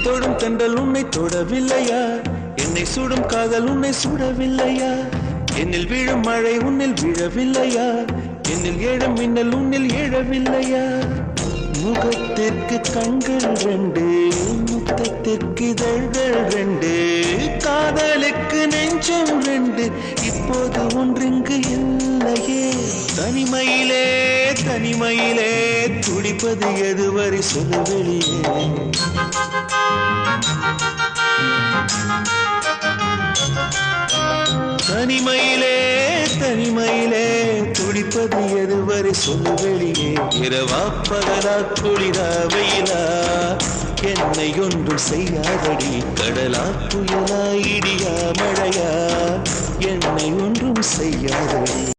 தொடும் தென்றல் உன்னை தொடவில்லையா? என்னை சுடும் காதல் உன்னை சுடவில்லையா? என்னில் விழும் மழை உன்னில் விழவில்லையா? என்னில் ஏழும் மின்னல் உன்னில் எழவில்லையா? முகத்திற்கு கண்கள் ரெண்டு, முத்தத்திற்கு இதழ்கள் ரெண்டு, காதலுக்கு நெஞ்சம் ரெண்டு, இப்போது ஒன்றிங்கு இல்லையே. தனிமையிலே தனிமையிலே துடிப்பது எதுவரை சொல்ல வெளியே. தனிமையிலே தனிமையிலே துடிப்பது எதுவரை சொல்ல வெளியே. இரவா பகலா குளிரா வெயிலா என்னை ஒன்றும் செய்யாதடி. கடலா புயலா இடியா மழையா என்னை ஒன்றும் செய்யாதடி.